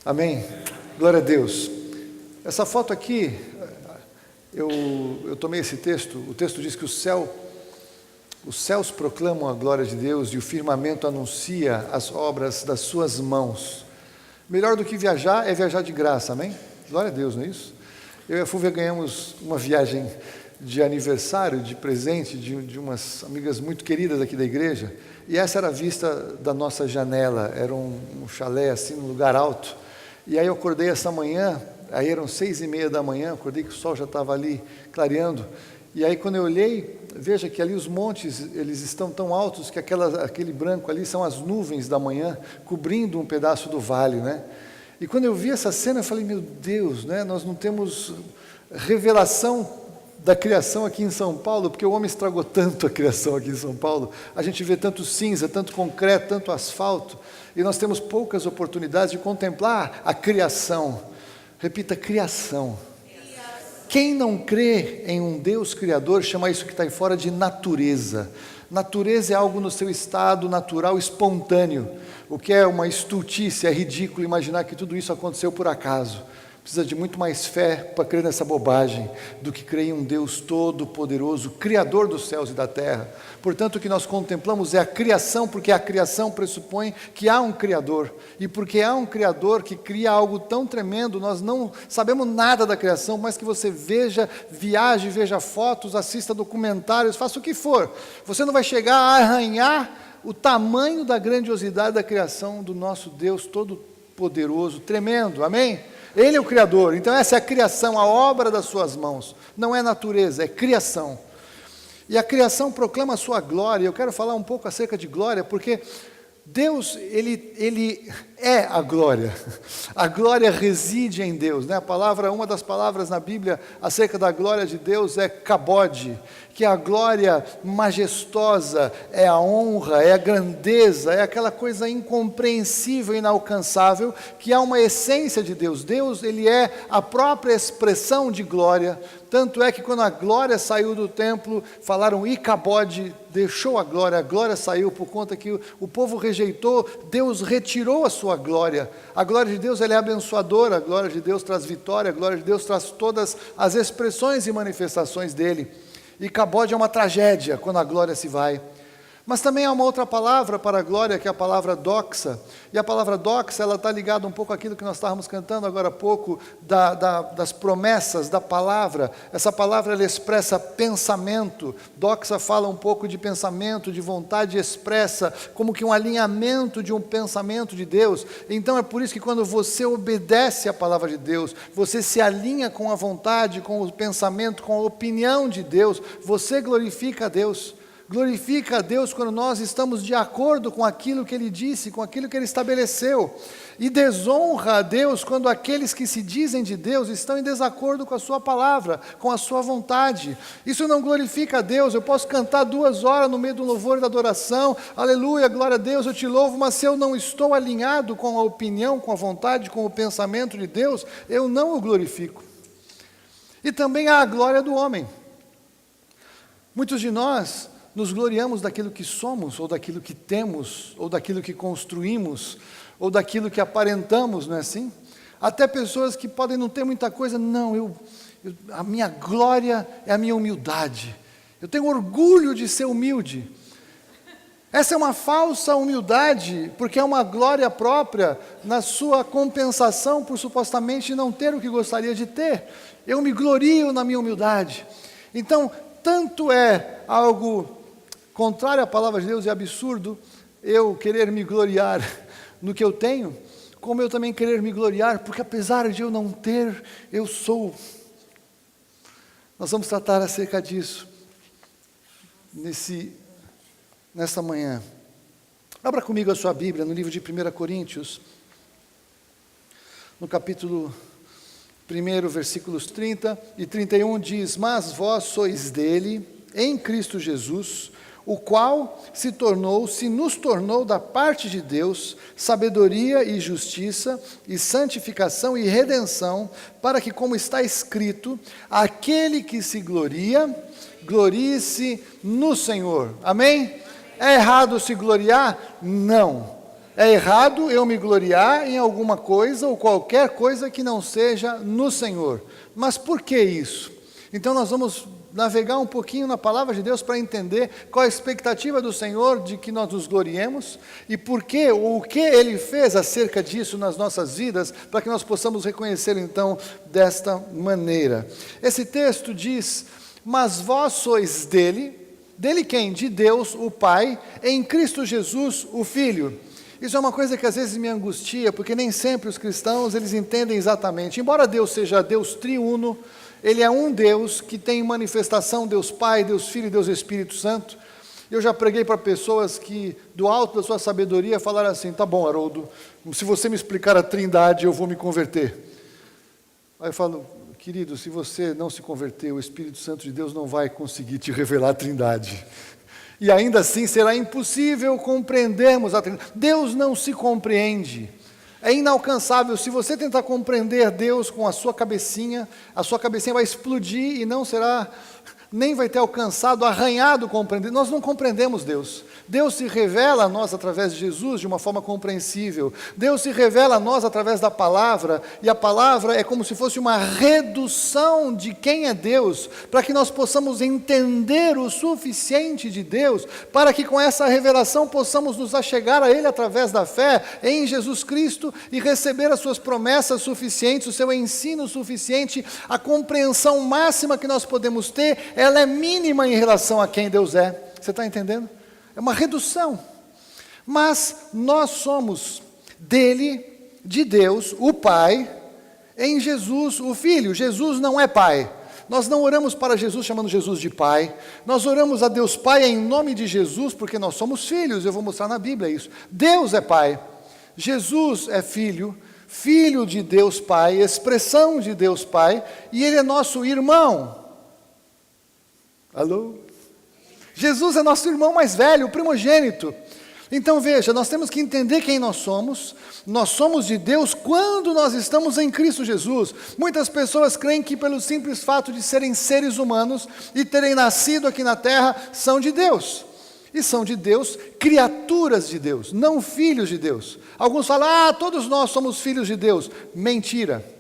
Amém? Glória a Deus. Essa foto aqui, eu tomei esse texto, o texto diz que os céus proclamam a glória de Deus e o firmamento anuncia as obras das suas mãos. Melhor do que viajar é viajar de graça, amém? Glória a Deus, não é isso? Eu e a Fúvia ganhamos uma viagem de aniversário, de presente, de umas amigas muito queridas aqui da igreja, e essa era a vista da nossa janela, era um chalé assim, num lugar alto. E aí eu acordei essa manhã, aí eram 6:30 da manhã, acordei que o sol já estava ali clareando, e aí quando eu olhei, veja que ali os montes, eles estão tão altos que aquele branco ali são as nuvens da manhã, cobrindo um pedaço do vale, né? E quando eu vi essa cena, eu falei, meu Deus, né? Nós não temos revelação da criação aqui em São Paulo, porque o homem estragou tanto a criação aqui em São Paulo, a gente vê tanto cinza, tanto concreto, tanto asfalto, e nós temos poucas oportunidades de contemplar a criação. Repita, criação. Quem não crê em um Deus criador, chama isso que está aí fora de natureza. Natureza é algo no seu estado natural, espontâneo, o que é uma estultice, é ridículo imaginar que tudo isso aconteceu por acaso. Precisa de muito mais fé para crer nessa bobagem do que crer em um Deus todo-poderoso, Criador dos céus e da terra. Portanto, o que nós contemplamos é a criação, porque a criação pressupõe que há um Criador. E porque há um Criador que cria algo tão tremendo, nós não sabemos nada da criação, mas que você veja, viaje, veja fotos, assista documentários, faça o que for. Você não vai chegar a arranhar o tamanho da grandiosidade da criação do nosso Deus todo-poderoso, tremendo, amém? Ele é o Criador, então essa é a criação, a obra das suas mãos, não é natureza, é criação. E a criação proclama a sua glória. Eu quero falar um pouco acerca de glória, porque Deus, Ele é a glória reside em Deus, né? Uma das palavras na Bíblia acerca da glória de Deus é kabod, que é a glória majestosa, é a honra, é a grandeza, é aquela coisa incompreensível, inalcançável, que é uma essência de Deus. Deus, Ele é a própria expressão de glória, tanto é que quando a glória saiu do templo, falaram Icabod, deixou a glória saiu por conta que o povo rejeitou, Deus retirou a sua glória. A glória de Deus ela é abençoadora, a glória de Deus traz vitória, a glória de Deus traz todas as expressões e manifestações dele. E Icabod é uma tragédia quando a glória se vai. Mas também há uma outra palavra para a glória, que é a palavra doxa. E a palavra doxa, ela está ligada um pouco àquilo que nós estávamos cantando agora há pouco, das promessas, da palavra. Essa palavra, ela expressa pensamento. Doxa fala um pouco de pensamento, de vontade expressa, como que um alinhamento de um pensamento de Deus. Então é por isso que quando você obedece à palavra de Deus, você se alinha com a vontade, com o pensamento, com a opinião de Deus, você glorifica a Deus. Glorifica a Deus quando nós estamos de acordo com aquilo que Ele disse, com aquilo que Ele estabeleceu. E desonra a Deus quando aqueles que se dizem de Deus estão em desacordo com a sua palavra, com a sua vontade. Isso não glorifica a Deus. Eu posso cantar 2 horas no meio do louvor e da adoração, aleluia, glória a Deus, eu te louvo, mas se eu não estou alinhado com a opinião, com a vontade, com o pensamento de Deus, eu não o glorifico. E também há a glória do homem. Muitos de nós nos gloriamos daquilo que somos, ou daquilo que temos, ou daquilo que construímos, ou daquilo que aparentamos, não é assim? Até pessoas que podem não ter muita coisa, não, a minha glória é a minha humildade, eu tenho orgulho de ser humilde. Essa é uma falsa humildade, porque é uma glória própria na sua compensação por supostamente não ter o que gostaria de ter. Eu me glorio na minha humildade. Então, tanto é algo contrário à palavra de Deus, é absurdo eu querer me gloriar no que eu tenho, como eu também querer me gloriar, porque apesar de eu não ter, eu sou. Nós vamos tratar acerca disso nesta manhã. Abra comigo a sua Bíblia no livro de 1 Coríntios, no capítulo 1, versículos 30 e 31 diz: mas vós sois dele, em Cristo Jesus, o qual se nos tornou da parte de Deus, sabedoria e justiça, e santificação e redenção, para que, como está escrito, aquele que se gloria, glorie-se no Senhor. Amém? É errado se gloriar? Não. É errado eu me gloriar em alguma coisa ou qualquer coisa que não seja no Senhor. Mas por que isso? Então nós vamos navegar um pouquinho na palavra de Deus para entender qual a expectativa do Senhor de que nós nos gloriemos e por que, ou o que Ele fez acerca disso nas nossas vidas, para que nós possamos reconhecê-lo então desta maneira. Esse texto diz: mas vós sois dele quem? De Deus, o Pai, em Cristo Jesus, o Filho. Isso é uma coisa que às vezes me angustia, porque nem sempre os cristãos eles entendem exatamente. Embora Deus seja Deus triuno, Ele é um Deus que tem manifestação, Deus Pai, Deus Filho e Deus Espírito Santo. Eu já preguei para pessoas que, do alto da sua sabedoria, falaram assim: tá bom, Haroldo, se você me explicar a Trindade, eu vou me converter. Aí eu falo: querido, se você não se converter, o Espírito Santo de Deus não vai conseguir te revelar a Trindade. E ainda assim será impossível compreendermos a Trindade. Deus não se compreende. É inalcançável. Se você tentar compreender Deus com a sua cabecinha vai explodir e não será, nem vai ter alcançado, arranhado compreender. Nós não compreendemos Deus. Deus se revela a nós através de Jesus de uma forma compreensível. Deus se revela a nós através da palavra, e a palavra é como se fosse uma redução de quem é Deus, para que nós possamos entender o suficiente de Deus, para que com essa revelação possamos nos achegar a Ele através da fé em Jesus Cristo e receber as suas promessas suficientes, o seu ensino suficiente. A compreensão máxima que nós podemos ter, ela é mínima em relação a quem Deus é. Você está entendendo? É uma redução. Mas nós somos dele, de Deus, o Pai, em Jesus, o Filho. Jesus não é Pai. Nós não oramos para Jesus chamando Jesus de Pai. Nós oramos a Deus Pai em nome de Jesus, porque nós somos filhos. Eu vou mostrar na Bíblia isso. Deus é Pai. Jesus é Filho, Filho de Deus Pai, expressão de Deus Pai, e Ele é nosso irmão. Alô? Jesus é nosso irmão mais velho, o primogênito. Então veja, nós temos que entender quem nós somos de Deus quando nós estamos em Cristo Jesus. Muitas pessoas creem que pelo simples fato de serem seres humanos e terem nascido aqui na terra, são de Deus. E são de Deus, criaturas de Deus, não filhos de Deus. Alguns falam: todos nós somos filhos de Deus. Mentira.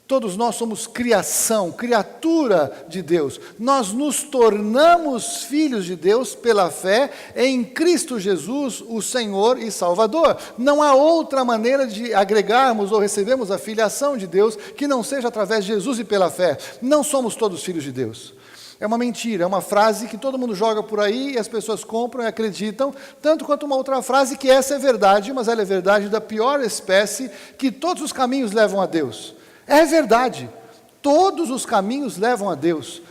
Todos nós somos criação, criatura de Deus. Nós nos tornamos filhos de Deus pela fé em Cristo Jesus, o Senhor e Salvador. Não há outra maneira de agregarmos ou recebermos a filiação de Deus que não seja através de Jesus e pela fé. Não somos todos filhos de Deus. É uma mentira, é uma frase que todo mundo joga por aí e as pessoas compram e acreditam, tanto quanto uma outra frase que essa é verdade, mas ela é verdade da pior espécie, que todos os caminhos levam a Deus. É verdade, todos os caminhos levam a Deus.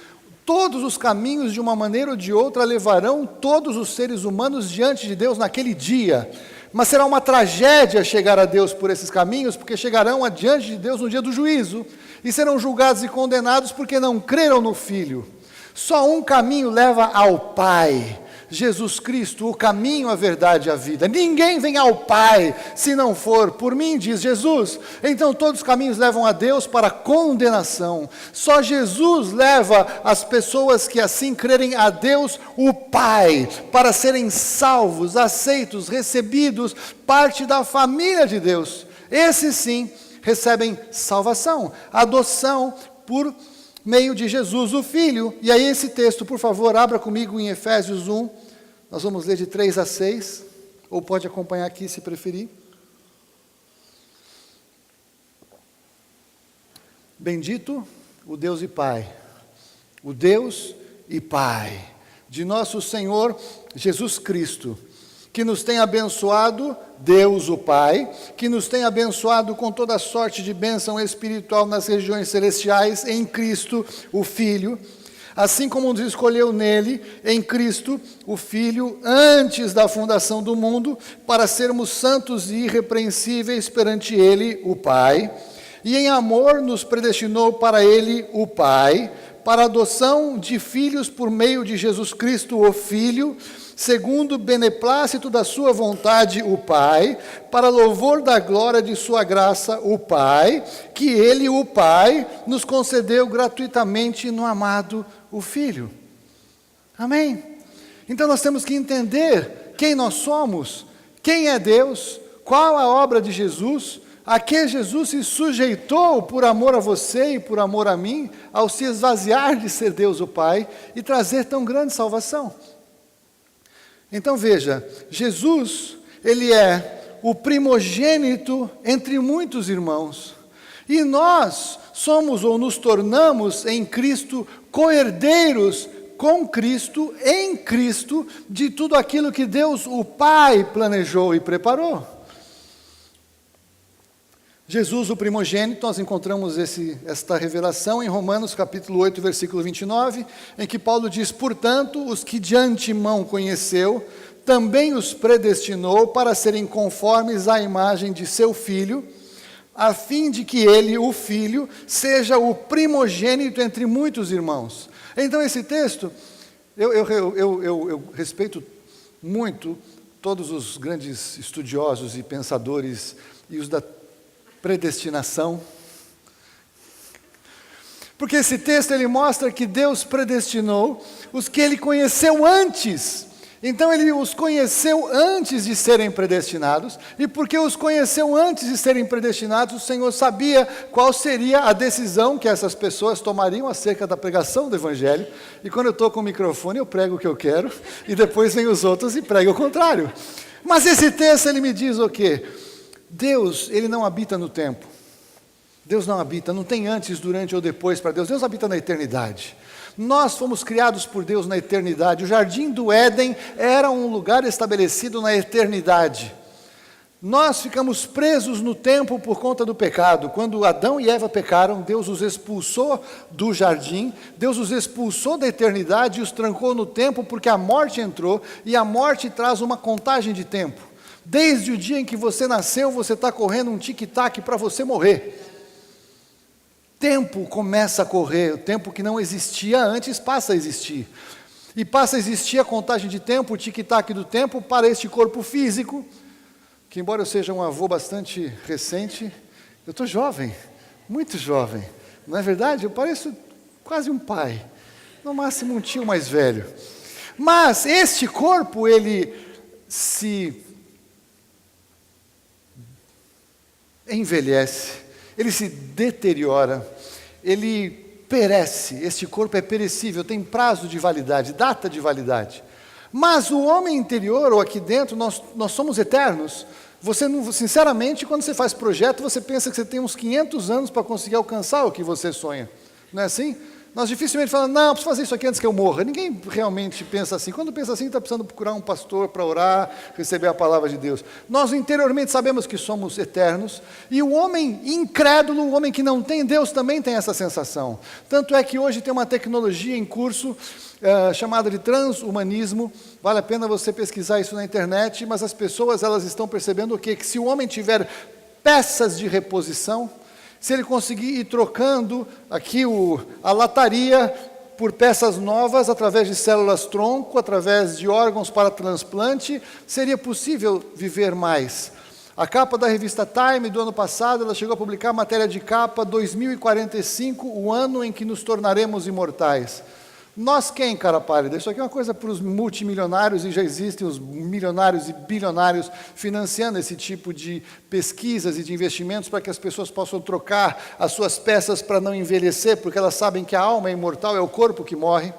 Todos os caminhos, de uma maneira ou de outra, levarão todos os seres humanos diante de Deus naquele dia. Mas será uma tragédia chegar a Deus por esses caminhos, porque chegarão adiante de Deus no dia do juízo, e serão julgados e condenados porque não creram no Filho. Só um caminho leva ao Pai, Jesus Cristo, o caminho, a verdade e a vida. Ninguém vem ao Pai se não for por mim, diz Jesus. Então todos os caminhos levam a Deus para condenação. Só Jesus leva as pessoas que assim crerem a Deus, o Pai, para serem salvos, aceitos, recebidos, parte da família de Deus. Esses sim recebem salvação, adoção por meio de Jesus, o Filho. E aí esse texto, por favor, abra comigo em Efésios 1, nós vamos ler de 3 a 6, ou pode acompanhar aqui se preferir. Bendito o Deus e Pai, o Deus e Pai de nosso Senhor Jesus Cristo, que nos tem abençoado, Deus o Pai, que nos tem abençoado com toda sorte de bênção espiritual nas regiões celestiais, em Cristo, o Filho, assim como nos escolheu nele, em Cristo, o Filho, antes da fundação do mundo, para sermos santos e irrepreensíveis perante ele, o Pai, e em amor nos predestinou para ele, o Pai, para a adoção de filhos por meio de Jesus Cristo, o Filho, segundo o beneplácito da sua vontade, o Pai, para louvor da glória de sua graça, o Pai, que ele, o Pai, nos concedeu gratuitamente no amado, o Filho. Amém? Então nós temos que entender quem nós somos, quem é Deus, Qual a obra de Jesus? A que Jesus se sujeitou por amor a você e por amor a mim, ao se esvaziar de ser Deus o Pai e trazer tão grande salvação. Então veja, Jesus, ele é o primogênito entre muitos irmãos. E nós somos ou nos tornamos em Cristo co-herdeiros com Cristo, em Cristo, de tudo aquilo que Deus, o Pai, planejou e preparou. Jesus, o primogênito, nós encontramos esta revelação em Romanos capítulo 8, versículo 29, em que Paulo diz: portanto, os que de antemão conheceu, também os predestinou para serem conformes à imagem de seu Filho, a fim de que ele, o Filho, seja o primogênito entre muitos irmãos. Então esse texto, eu respeito muito todos os grandes estudiosos e pensadores e os da predestinação, porque esse texto ele mostra que Deus predestinou os que ele conheceu antes. Então ele os conheceu antes de serem predestinados, e porque os conheceu antes de serem predestinados, o Senhor sabia qual seria a decisão que essas pessoas tomariam acerca da pregação do Evangelho, e quando eu estou com o microfone eu prego o que eu quero, e depois vem os outros e pregam o contrário. Mas esse texto ele me diz o quê? Deus, ele não habita no tempo. Deus não habita, não tem antes, durante ou depois para Deus. Deus habita na eternidade. Nós fomos criados por Deus na eternidade. O jardim do Éden era um lugar estabelecido na eternidade. Nós ficamos presos no tempo por conta do pecado. Quando Adão e Eva pecaram, Deus os expulsou do jardim, Deus os expulsou da eternidade e os trancou no tempo porque a morte entrou, e a morte traz uma contagem de tempo. Desde o dia em que você nasceu, você está correndo um tic-tac para você morrer. Tempo começa a correr, o tempo que não existia antes passa a existir. E passa a existir a contagem de tempo, o tic-tac do tempo para este corpo físico, que embora eu seja um avô bastante recente, eu estou jovem, muito jovem. Não é verdade? Eu pareço quase um pai, no máximo um tio mais velho. Mas este corpo, ele se envelhece, ele se deteriora, ele perece. Este corpo é perecível, tem prazo de validade, data de validade. Mas o homem interior, ou aqui dentro, nós somos eternos. Você não, sinceramente, quando você faz projeto, você pensa que você tem uns 500 anos para conseguir alcançar o que você sonha. Não é assim? Nós dificilmente falamos, não, preciso fazer isso aqui antes que eu morra. Ninguém realmente pensa assim. Quando pensa assim, está precisando procurar um pastor para orar, receber a palavra de Deus. Nós interiormente sabemos que somos eternos, e o homem incrédulo, o homem que não tem Deus, também tem essa sensação. Tanto é que hoje tem uma tecnologia em curso, chamada de transhumanismo. Vale a pena você pesquisar isso na internet, mas as pessoas elas estão percebendo o quê? Que se o homem tiver peças de reposição, se ele conseguir ir trocando aqui a lataria por peças novas, através de células-tronco, através de órgãos para transplante, seria possível viver mais. A capa da revista Time do ano passado, ela chegou a publicar a matéria de capa 2045, o ano em que nos tornaremos imortais. Nós quem, cara pálida? Isso aqui é uma coisa para os multimilionários, e já existem os milionários e bilionários financiando esse tipo de pesquisas e de investimentos para que as pessoas possam trocar as suas peças para não envelhecer, porque elas sabem que a alma é imortal, é o corpo que morre.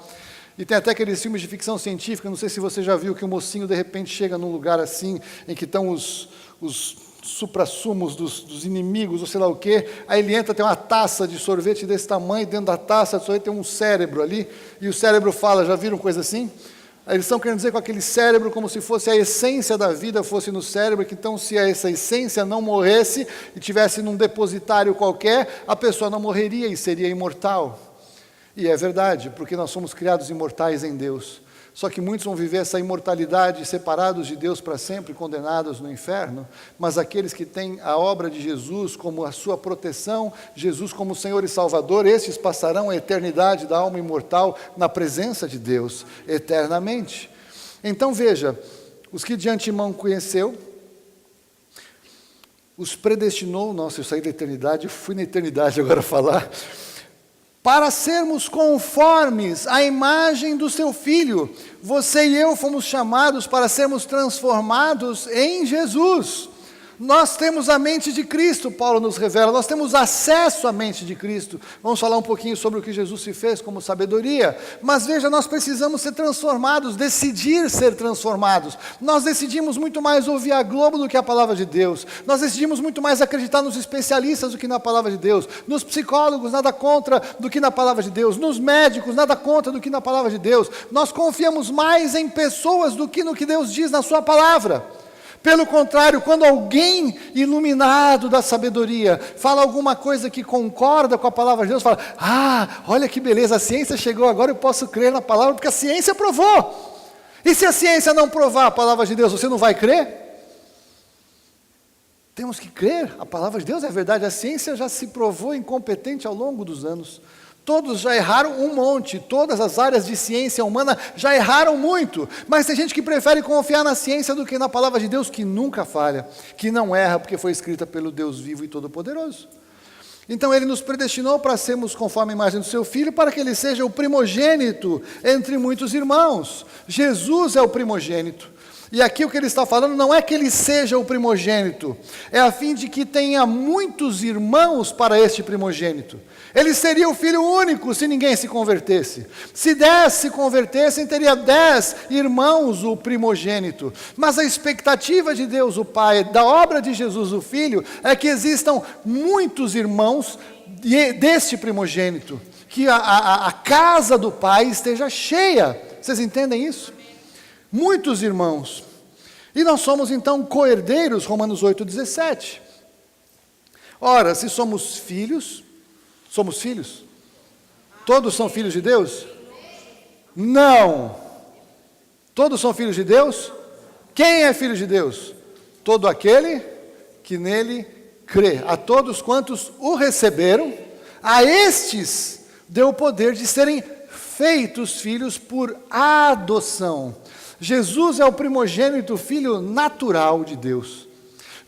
E tem até aqueles filmes de ficção científica, não sei se você já viu, que o mocinho de repente chega num lugar assim, em que estão os suprassumos dos inimigos, ou sei lá o quê, aí ele entra, tem uma taça de sorvete desse tamanho, dentro da taça de sorvete tem um cérebro ali, e o cérebro fala, já viram coisa assim? Aí eles estão querendo dizer com aquele cérebro como se fosse a essência da vida fosse no cérebro, que então se essa essência não morresse e tivesse num depositário qualquer, a pessoa não morreria e seria imortal. E é verdade, porque nós somos criados imortais em Deus. Só que muitos vão viver essa imortalidade separados de Deus para sempre, condenados no inferno, mas aqueles que têm a obra de Jesus como a sua proteção, Jesus como Senhor e Salvador, estes passarão a eternidade da alma imortal na presença de Deus, eternamente. Então veja, os que de antemão conheceu, os predestinou, nossa, eu saí da eternidade, eu fui na eternidade agora falar, para sermos conformes à imagem do seu Filho. Você e eu fomos chamados para sermos transformados em Jesus. Nós temos a mente de Cristo, Paulo nos revela, nós temos acesso à mente de Cristo. Vamos falar um pouquinho sobre o que Jesus se fez como sabedoria, mas veja, nós precisamos ser transformados, decidir ser transformados. Nós decidimos muito mais ouvir a Globo do que a palavra de Deus, nós decidimos muito mais acreditar nos especialistas do que na palavra de Deus, nos psicólogos, nada contra do que na palavra de Deus, nos médicos, nada contra do que na palavra de Deus. Nós confiamos mais em pessoas do que no que Deus diz na sua palavra. Pelo contrário, quando alguém iluminado da sabedoria fala alguma coisa que concorda com a palavra de Deus, fala: olha que beleza, a ciência chegou agora, eu posso crer na palavra, porque a ciência provou. E se a ciência não provar a palavra de Deus, você não vai crer? Temos que crer, a palavra de Deus é verdade, a ciência já se provou incompetente ao longo dos anos. Todos já erraram um monte, todas as áreas de ciência humana já erraram muito, mas tem gente que prefere confiar na ciência do que na palavra de Deus, que nunca falha, que não erra, porque foi escrita pelo Deus vivo e todo-poderoso. Então Ele nos predestinou para sermos conforme a imagem do Seu Filho, para que Ele seja o primogênito entre muitos irmãos. Jesus é o primogênito. E aqui o que ele está falando não é que ele seja o primogênito, é a fim de que tenha muitos irmãos para este primogênito. Ele seria o filho único se ninguém se convertesse. Se 10 se convertessem, teria 10 irmãos o primogênito. Mas a expectativa de Deus, o Pai, da obra de Jesus, o Filho, é que existam muitos irmãos deste primogênito, que a casa do Pai esteja cheia. Vocês entendem isso? Muitos irmãos. E nós somos então co-herdeiros, Romanos 8,17. Ora, se somos filhos, todos são filhos de Deus? Não. Todos são filhos de Deus? Quem é filho de Deus? Todo aquele que nele crê. A todos quantos o receberam, a estes deu o poder de serem feitos filhos por adoção. Jesus é o primogênito, filho natural de Deus.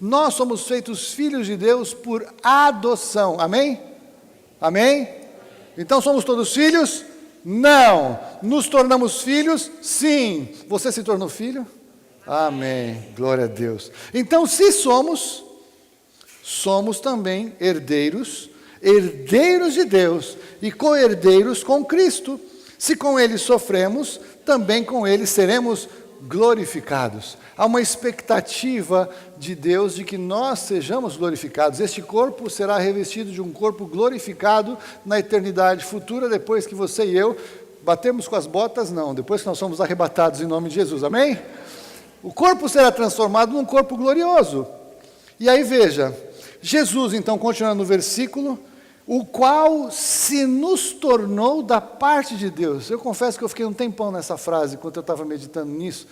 Nós somos feitos filhos de Deus por adoção. Amém? Amém? Então somos todos filhos? Não. Nos tornamos filhos? Sim. Você se tornou filho? Amém. Glória a Deus. Então, se somos também herdeiros de Deus e co-herdeiros com Cristo. Se com Ele sofremos, também com Ele seremos glorificados. Há uma expectativa de Deus de que nós sejamos glorificados. Este corpo será revestido de um corpo glorificado na eternidade futura, depois que você e eu batemos com as botas, não, depois que nós somos arrebatados em nome de Jesus, amém? O corpo será transformado num corpo glorioso. E aí veja, Jesus então, continuando no versículo, o qual se nos tornou da parte de Deus. Eu confesso que eu fiquei um tempão nessa frase, enquanto eu estava meditando nisso,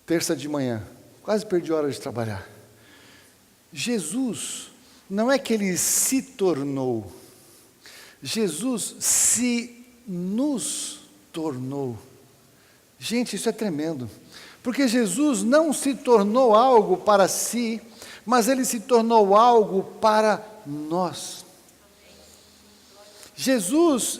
terça de manhã, quase perdi a hora de trabalhar. Jesus, não é que Ele se tornou, Jesus se nos tornou. Gente, isso é tremendo, porque Jesus não se tornou algo para si, mas Ele se tornou algo para nós. Jesus,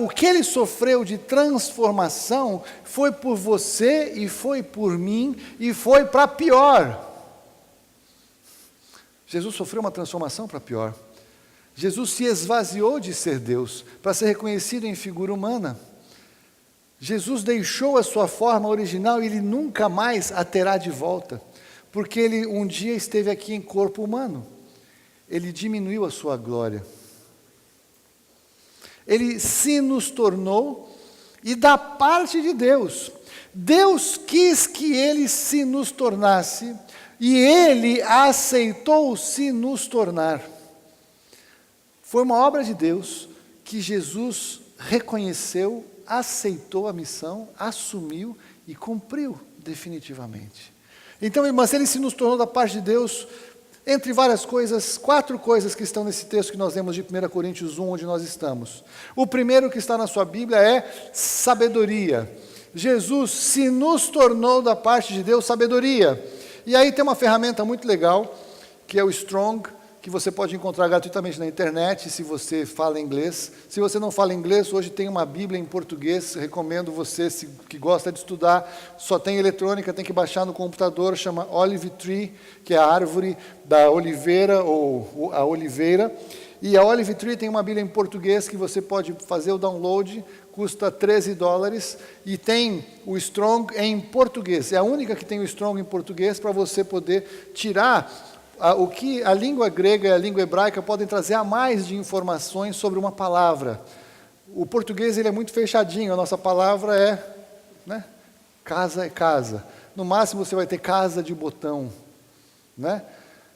o que Ele sofreu de transformação foi por você e foi por mim e foi para pior. Jesus sofreu uma transformação para pior. Jesus se esvaziou de ser Deus para ser reconhecido em figura humana. Jesus deixou a sua forma original e Ele nunca mais a terá de volta, porque Ele um dia esteve aqui em corpo humano. Ele diminuiu a sua glória. Ele se nos tornou, e da parte de Deus, Deus quis que Ele se nos tornasse, e Ele aceitou se nos tornar. Foi uma obra de Deus que Jesus reconheceu, aceitou a missão, assumiu e cumpriu definitivamente. Então, irmãs, Ele se nos tornou da parte de Deus. Entre várias coisas, 4 coisas que estão nesse texto que nós lemos de 1 Coríntios 1, onde nós estamos. O primeiro que está na sua Bíblia é sabedoria. Jesus se nos tornou da parte de Deus sabedoria. E aí tem uma ferramenta muito legal, que é o Strong que você pode encontrar gratuitamente na internet, se você fala inglês. Se você não fala inglês, hoje tem uma Bíblia em português, recomendo você, que gosta de estudar, só tem eletrônica, tem que baixar no computador, chama Olive Tree, que é a árvore da oliveira, ou a oliveira. E a Olive Tree tem uma Bíblia em português que você pode fazer o download, custa $13, e tem o Strong em português. É a única que tem o Strong em português para você poder tirar o que a língua grega e a língua hebraica podem trazer a mais de informações sobre uma palavra. O português ele é muito fechadinho, a nossa palavra é, né? Casa é casa. No máximo você vai ter casa de botão, né?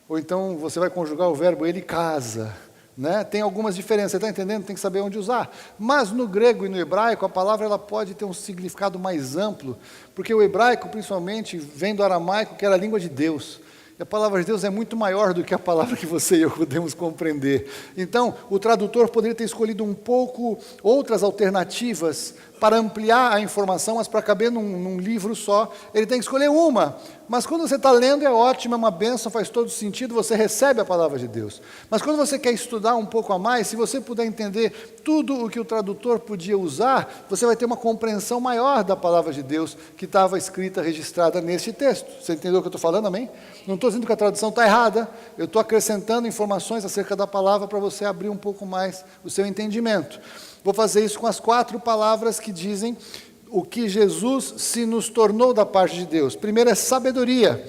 Ou então você vai conjugar o verbo ele casa, né? Tem algumas diferenças, você está entendendo? Tem que saber onde usar. Mas no grego e no hebraico, a palavra ela pode ter um significado mais amplo, porque o hebraico, principalmente, vem do aramaico, que era a língua de Deus. E a palavra de Deus é muito maior do que a palavra que você e eu podemos compreender. Então, o tradutor poderia ter escolhido um pouco outras alternativas para ampliar a informação, mas para caber num livro só, ele tem que escolher uma. Mas quando você está lendo é ótimo, é uma bênção, faz todo sentido, você recebe a palavra de Deus. Mas quando você quer estudar um pouco a mais, se você puder entender tudo o que o tradutor podia usar, você vai ter uma compreensão maior da palavra de Deus que estava escrita, registrada neste texto. Você entendeu o que eu estou falando, amém? Não estou dizendo que a tradução está errada, eu estou acrescentando informações acerca da palavra para você abrir um pouco mais o seu entendimento. Vou fazer isso com as 4 palavras que dizem o que Jesus se nos tornou da parte de Deus. Primeiro é sabedoria.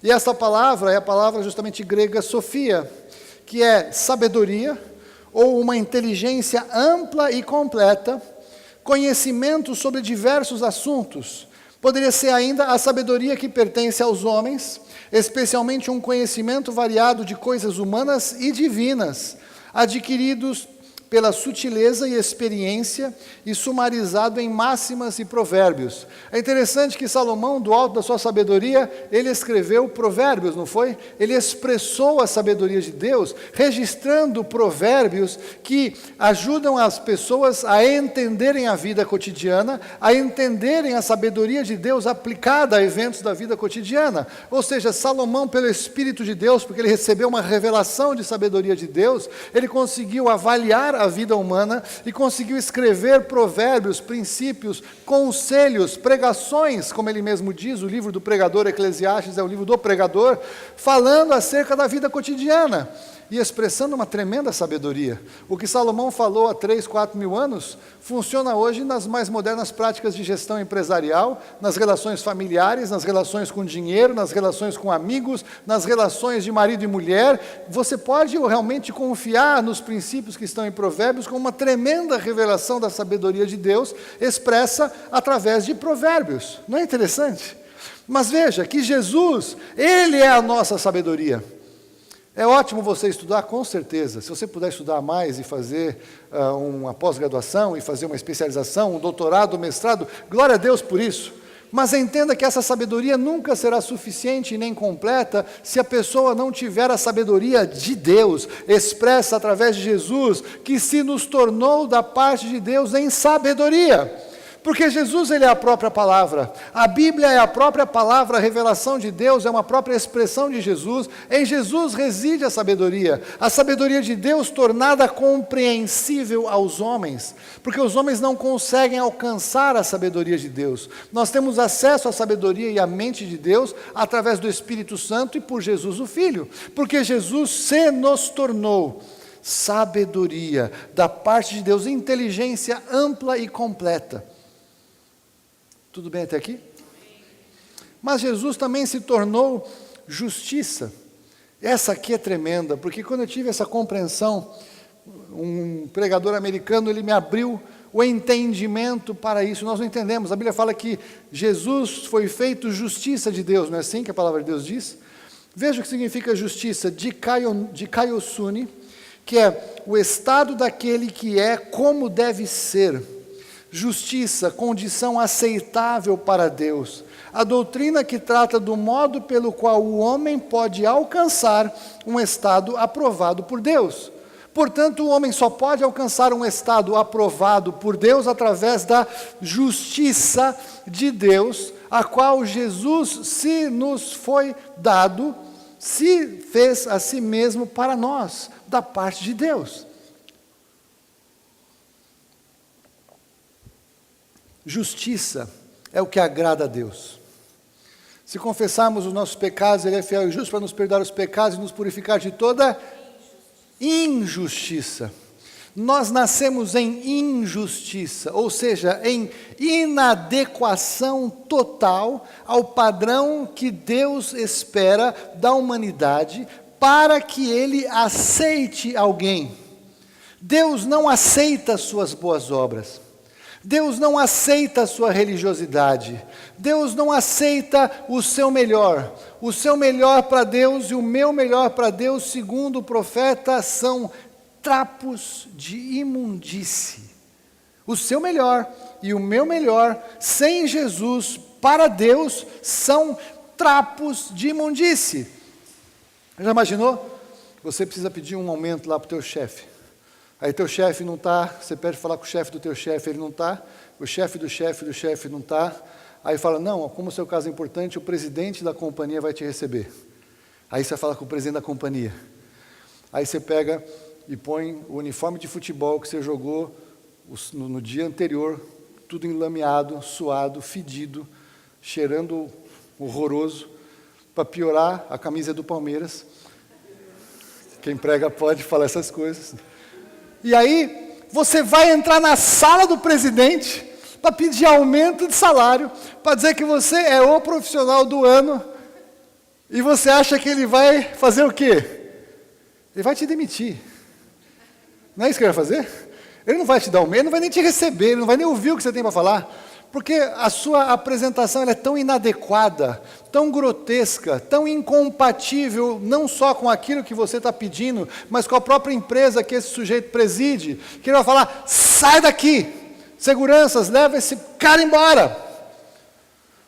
E essa palavra é a palavra justamente grega Sofia, que é sabedoria, ou uma inteligência ampla e completa, conhecimento sobre diversos assuntos. Poderia ser ainda a sabedoria que pertence aos homens, especialmente um conhecimento variado de coisas humanas e divinas, adquiridos pela sutileza e experiência e sumarizado em máximas e provérbios. É interessante que Salomão, do alto da sua sabedoria, ele escreveu provérbios, não foi? Ele expressou a sabedoria de Deus, registrando provérbios que ajudam as pessoas a entenderem a vida cotidiana, a entenderem a sabedoria de Deus aplicada a eventos da vida cotidiana. Ou seja, Salomão, pelo Espírito de Deus, porque ele recebeu uma revelação de sabedoria de Deus, ele conseguiu avaliar a vida humana e conseguiu escrever provérbios, princípios, conselhos, pregações, como ele mesmo diz, o livro do pregador Eclesiastes é o livro do pregador, falando acerca da vida cotidiana e expressando uma tremenda sabedoria. O que Salomão falou há 3, 4 mil anos, funciona hoje nas mais modernas práticas de gestão empresarial, nas relações familiares, nas relações com dinheiro, nas relações com amigos, nas relações de marido e mulher. Você pode realmente confiar nos princípios que estão em Provérbios como uma tremenda revelação da sabedoria de Deus, expressa através de provérbios. Não é interessante? Mas veja que Jesus, Ele é a nossa sabedoria. É ótimo você estudar, com certeza. Se você puder estudar mais e fazer uma pós-graduação, e fazer uma especialização, um doutorado, um mestrado, glória a Deus por isso. Mas entenda que essa sabedoria nunca será suficiente e nem completa se a pessoa não tiver a sabedoria de Deus, expressa através de Jesus, que se nos tornou da parte de Deus em sabedoria. Porque Jesus, Ele é a própria palavra. A Bíblia é a própria palavra, a revelação de Deus é uma própria expressão de Jesus. Em Jesus reside a sabedoria de Deus tornada compreensível aos homens, porque os homens não conseguem alcançar a sabedoria de Deus. Nós temos acesso à sabedoria e à mente de Deus através do Espírito Santo e por Jesus o Filho, porque Jesus se nos tornou sabedoria da parte de Deus, inteligência ampla e completa. Tudo bem até aqui? Mas Jesus também se tornou justiça. Essa aqui é tremenda, porque quando eu tive essa compreensão, um pregador americano, ele me abriu o entendimento para isso. Nós não entendemos. A Bíblia fala que Jesus foi feito justiça de Deus, não é assim que a palavra de Deus diz? Veja o que significa justiça, de Kaiosune, que é o estado daquele que é como deve ser. Justiça, condição aceitável para Deus. A doutrina que trata do modo pelo qual o homem pode alcançar um estado aprovado por Deus. Portanto, o homem só pode alcançar um estado aprovado por Deus através da justiça de Deus, a qual Jesus se nos foi dado se fez a si mesmo para nós, da parte de Deus. Justiça é o que agrada a Deus. Se confessarmos os nossos pecados, Ele é fiel e justo para nos perdoar os pecados e nos purificar de toda injustiça. Nós nascemos em injustiça, ou seja, em inadequação total ao padrão que Deus espera da humanidade para que Ele aceite alguém. Deus não aceita suas boas obras. Deus não aceita a sua religiosidade. Deus não aceita o seu melhor. O seu melhor para Deus e o meu melhor para Deus, segundo o profeta, são trapos de imundície. O seu melhor e o meu melhor, sem Jesus, para Deus, são trapos de imundície. Já imaginou? Você precisa pedir um aumento lá para o teu chefe. Aí teu chefe não está, você pede falar com o chefe do teu chefe, ele não está, o chefe do chefe não está. Aí fala, não, como o seu caso é importante, o presidente da companhia vai te receber. Aí você fala com o presidente da companhia. Aí você pega e põe o uniforme de futebol que você jogou no dia anterior, tudo enlameado, suado, fedido, cheirando horroroso. Para piorar, a camisa é do Palmeiras. Quem prega pode falar essas coisas. E aí, você vai entrar na sala do presidente para pedir aumento de salário, para dizer que você é o profissional do ano, e você acha que ele vai fazer o quê? Ele vai te demitir. Não é isso que ele vai fazer? Ele não vai te dar aumento, ele não vai nem te receber, ele não vai nem ouvir o que você tem para falar, porque a sua apresentação ela é tão inadequada, tão grotesca, tão incompatível, não só com aquilo que você está pedindo, mas com a própria empresa que esse sujeito preside, que ele vai falar, sai daqui, seguranças, leva esse cara embora.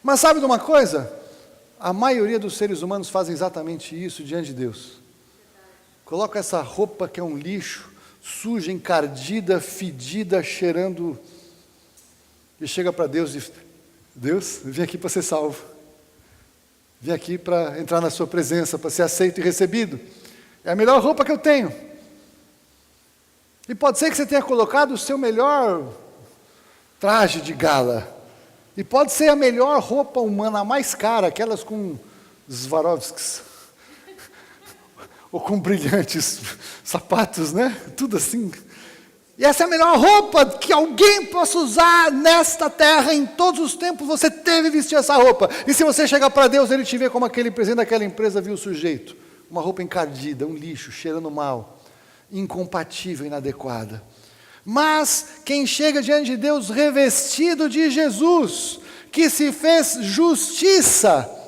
Mas sabe de uma coisa? A maioria dos seres humanos fazem exatamente isso diante de Deus. Coloca essa roupa que é um lixo, suja, encardida, fedida, cheirando... E chega para Deus e diz, Deus, eu vim aqui para ser salvo. Vim aqui para entrar na sua presença, para ser aceito e recebido. É a melhor roupa que eu tenho. E pode ser que você tenha colocado o seu melhor traje de gala. E pode ser a melhor roupa humana, a mais cara, aquelas com Swarovskis. Ou com brilhantes sapatos, né? Tudo assim... E essa é a melhor roupa que alguém possa usar nesta terra, em todos os tempos, você teve que vestir essa roupa. E se você chegar para Deus, Ele te vê como aquele presidente daquela empresa viu o sujeito. Uma roupa encardida, um lixo, cheirando mal, incompatível, inadequada. Mas quem chega diante de Deus revestido de Jesus, que se fez justiça,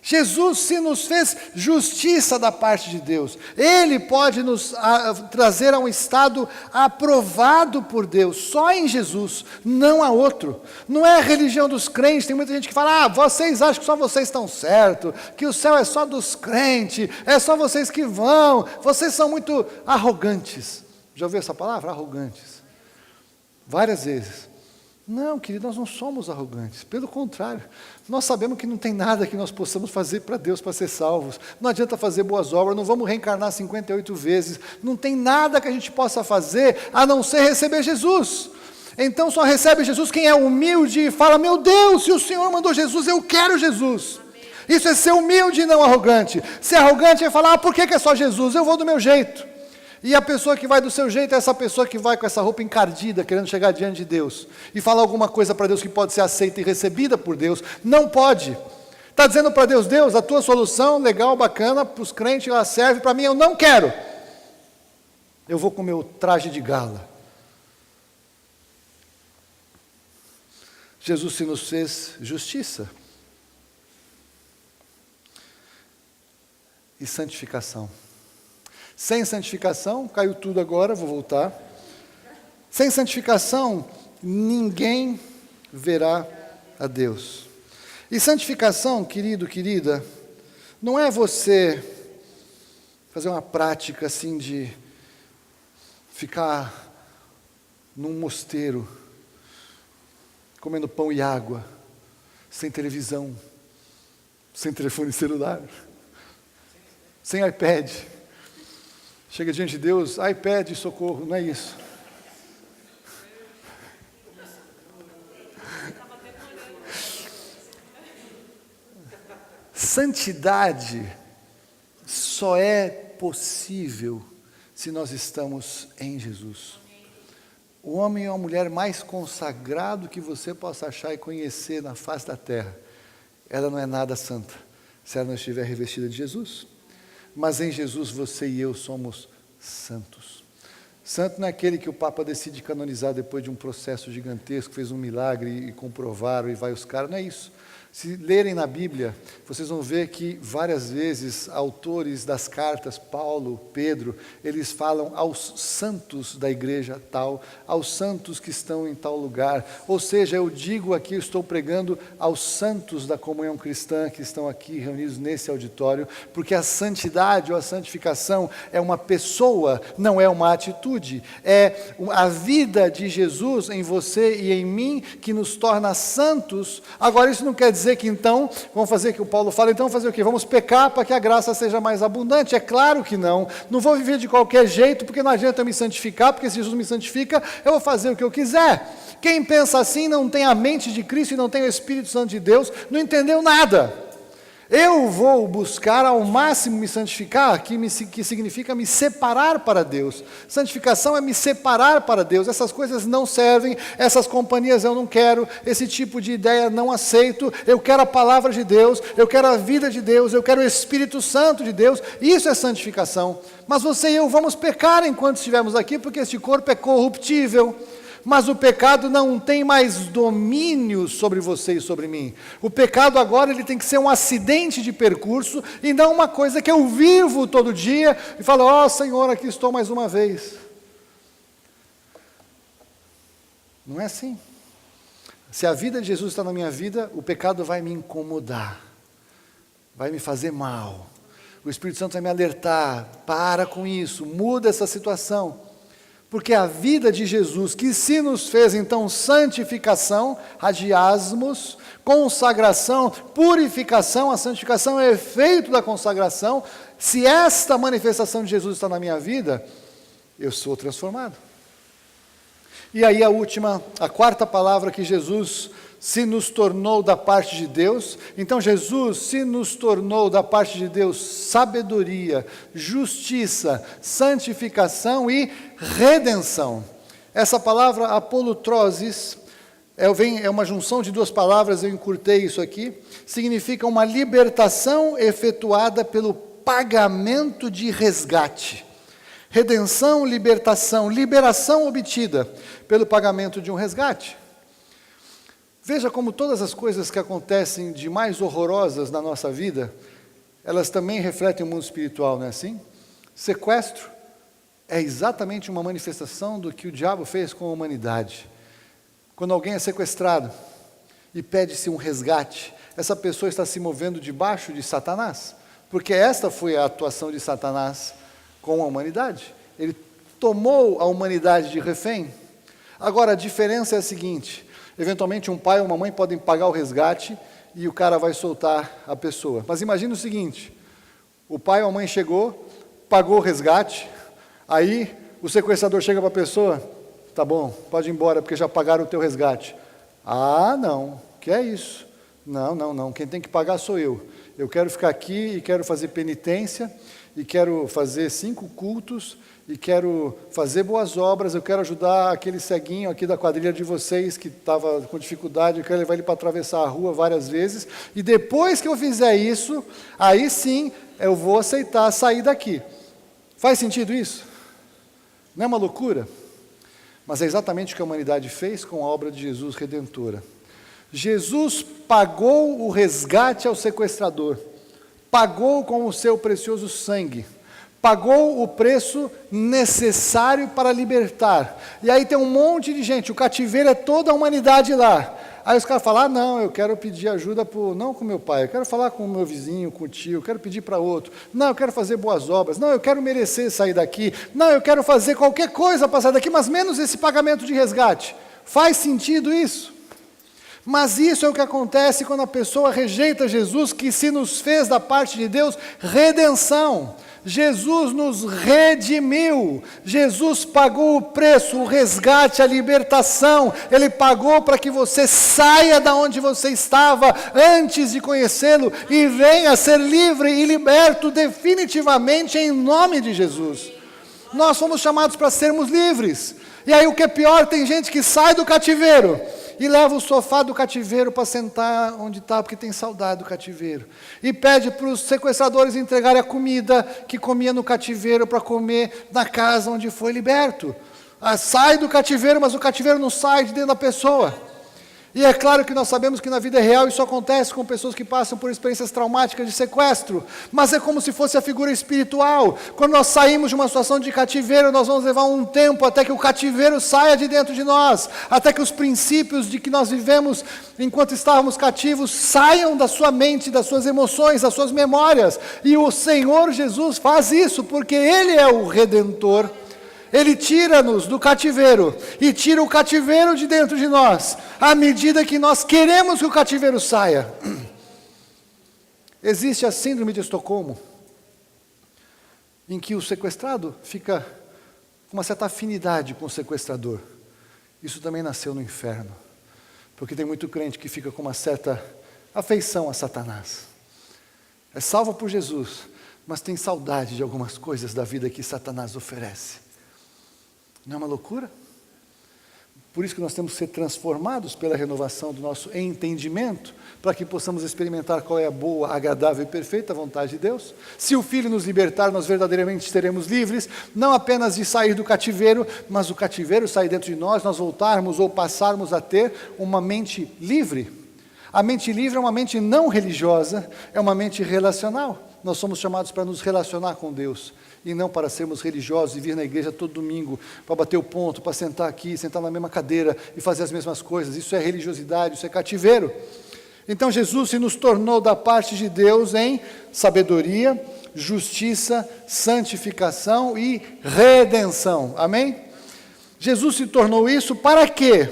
Jesus se nos fez justiça da parte de Deus. Ele pode nos trazer a um estado aprovado por Deus, só em Jesus, não há outro. Não é a religião dos crentes, tem muita gente que fala, vocês acham que só vocês estão certos, que o céu é só dos crentes, é só vocês que vão, vocês são muito arrogantes. Já ouviu essa palavra? Arrogantes. Várias vezes. Não, querido, nós não somos arrogantes, pelo contrário, nós sabemos que não tem nada que nós possamos fazer para Deus para ser salvos, não adianta fazer boas obras, não vamos reencarnar 58 vezes, não tem nada que a gente possa fazer, a não ser receber Jesus. Então só recebe Jesus quem é humilde e fala, meu Deus, se o Senhor mandou Jesus, eu quero Jesus. Amém. Isso é ser humilde e não arrogante. Ser arrogante é falar, por que é só Jesus? Eu vou do meu jeito. E a pessoa que vai do seu jeito é essa pessoa que vai com essa roupa encardida, querendo chegar diante de Deus, e falar alguma coisa para Deus que pode ser aceita e recebida por Deus. Não pode. Está dizendo para Deus, Deus, a tua solução, legal, bacana, para os crentes ela serve, para mim eu não quero. Eu vou com o meu traje de gala. Jesus se nos fez justiça e santificação. Sem santificação, caiu tudo agora, vou voltar. Sem santificação, ninguém verá a Deus. E santificação, querido, querida, não é você fazer uma prática assim de ficar num mosteiro, comendo pão e água, sem televisão, sem telefone celular. sem iPad. Chega diante de Deus, iPad, socorro, não é isso. Santidade só é possível se nós estamos em Jesus. O homem é a mulher mais consagrado que você possa achar e conhecer na face da terra. Ela não é nada santa, se ela não estiver revestida de Jesus. Mas em Jesus você e eu somos santos. Santo não é aquele que o Papa decide canonizar depois de um processo gigantesco, fez um milagre e comprovaram e vai os caras, não é isso. Se lerem na Bíblia, vocês vão ver que várias vezes autores das cartas, Paulo, Pedro, eles falam aos santos da igreja tal, aos santos que estão em tal lugar. Ou seja, eu digo aqui, eu estou pregando aos santos da comunhão cristã que estão aqui reunidos nesse auditório, porque a santidade ou a santificação é uma pessoa, não é uma atitude. É a vida de Jesus em você e em mim que nos torna santos. Agora, isso não quer dizer que então, vamos fazer o que o Paulo fala, então fazer o quê? Vamos pecar para que a graça seja mais abundante? É claro que não. Não vou viver de qualquer jeito, porque não adianta eu me santificar, porque se Jesus me santifica, eu vou fazer o que eu quiser. Quem pensa assim não tem a mente de Cristo e não tem o Espírito Santo de Deus, não entendeu nada. Eu vou buscar ao máximo me santificar, que significa me separar para Deus. Santificação é me separar para Deus. Essas coisas não servem, essas companhias eu não quero, esse tipo de ideia não aceito. Eu quero a palavra de Deus, eu quero a vida de Deus, eu quero o Espírito Santo de Deus. Isso é santificação. Mas você e eu vamos pecar enquanto estivermos aqui, porque este corpo é corruptível. Mas o pecado não tem mais domínio sobre você e sobre mim. O pecado agora ele tem que ser um acidente de percurso e não uma coisa que eu vivo todo dia e falo, ó Senhor, aqui estou mais uma vez. Não é assim. Se a vida de Jesus está na minha vida, o pecado vai me incomodar, vai me fazer mal. O Espírito Santo vai me alertar, para com isso, muda essa situação. Porque a vida de Jesus, que se nos fez então santificação, radiasmos, consagração, purificação, a santificação é efeito da consagração. Se esta manifestação de Jesus está na minha vida, eu sou transformado. E aí a quarta palavra que Jesus se nos tornou da parte de Deus. Então Jesus se nos tornou da parte de Deus sabedoria, justiça, santificação e redenção. Essa palavra apolutrosis é uma junção de duas palavras, eu encurtei isso aqui, significa uma libertação efetuada pelo pagamento de resgate. Redenção, libertação, liberação obtida pelo pagamento de um resgate. Veja como todas as coisas que acontecem de mais horrorosas na nossa vida, elas também refletem o mundo espiritual, não é assim? Sequestro é exatamente uma manifestação do que o diabo fez com a humanidade. Quando alguém é sequestrado e pede-se um resgate, essa pessoa está se movendo debaixo de Satanás, porque esta foi a atuação de Satanás com a humanidade. Ele tomou a humanidade de refém. Agora, a diferença é a seguinte: eventualmente um pai ou uma mãe podem pagar o resgate e o cara vai soltar a pessoa. Mas imagina o seguinte, o pai ou a mãe chegou, pagou o resgate, aí o sequestrador chega para a pessoa, tá bom, pode ir embora porque já pagaram o teu resgate. Ah, não, que é isso? Não, quem tem que pagar sou eu. Eu quero ficar aqui e quero fazer penitência, e quero fazer 5 cultos, e quero fazer boas obras, eu quero ajudar aquele ceguinho aqui da quadrilha de vocês que estava com dificuldade, eu quero levar ele para atravessar a rua várias vezes, e depois que eu fizer isso, aí sim eu vou aceitar sair daqui. Faz sentido isso? Não é uma loucura? Mas é exatamente o que a humanidade fez com a obra de Jesus redentora. Jesus pagou o resgate ao sequestrador, pagou com o seu precioso sangue, pagou o preço necessário para libertar. E aí tem um monte de gente, o cativeiro é toda a humanidade lá. Aí os caras falam, não, eu quero pedir ajuda, não com meu pai, eu quero falar com o meu vizinho, com o tio, eu quero pedir para outro. Não, eu quero fazer boas obras. Não, eu quero merecer sair daqui. Não, eu quero fazer qualquer coisa para sair daqui, mas menos esse pagamento de resgate. Faz sentido isso? Mas isso é o que acontece quando a pessoa rejeita Jesus, que se nos fez da parte de Deus redenção. Jesus nos redimiu, Jesus pagou o preço, o resgate, a libertação. Ele pagou para que você saia da onde você estava antes de conhecê-lo e venha a ser livre e liberto definitivamente em nome de Jesus. Nós fomos chamados para sermos livres. E aí o que é pior, tem gente que sai do cativeiro e leva o sofá do cativeiro para sentar onde está, porque tem saudade do cativeiro. E pede para os sequestradores entregarem a comida que comia no cativeiro para comer na casa onde foi liberto. Sai do cativeiro, mas o cativeiro não sai de dentro da pessoa. E é claro que nós sabemos que na vida real isso acontece com pessoas que passam por experiências traumáticas de sequestro, mas é como se fosse a figura espiritual. Quando nós saímos de uma situação de cativeiro, nós vamos levar um tempo até que o cativeiro saia de dentro de nós, até que os princípios de que nós vivemos enquanto estávamos cativos saiam da sua mente, das suas emoções, das suas memórias. E o Senhor Jesus faz isso, porque Ele é o Redentor. Ele tira-nos do cativeiro e tira o cativeiro de dentro de nós, à medida que nós queremos que o cativeiro saia. Existe a síndrome de Estocolmo, em que o sequestrado fica com uma certa afinidade com o sequestrador. Isso também nasceu no inferno, porque tem muito crente que fica com uma certa afeição a Satanás. É salvo por Jesus, mas tem saudade de algumas coisas da vida que Satanás oferece. Não é uma loucura? Por isso que nós temos que ser transformados pela renovação do nosso entendimento, para que possamos experimentar qual é a boa, agradável e perfeita vontade de Deus. Se o Filho nos libertar, nós verdadeiramente seremos livres, não apenas de sair do cativeiro, mas o cativeiro sair dentro de nós, nós voltarmos ou passarmos a ter uma mente livre. A mente livre é uma mente não religiosa, é uma mente relacional. Nós somos chamados para nos relacionar com Deus, e não para sermos religiosos e vir na igreja todo domingo, para bater o ponto, para sentar aqui, sentar na mesma cadeira e fazer as mesmas coisas. Isso é religiosidade, isso é cativeiro. Então Jesus se nos tornou da parte de Deus em sabedoria, justiça, santificação e redenção. Amém? Jesus se tornou isso para quê?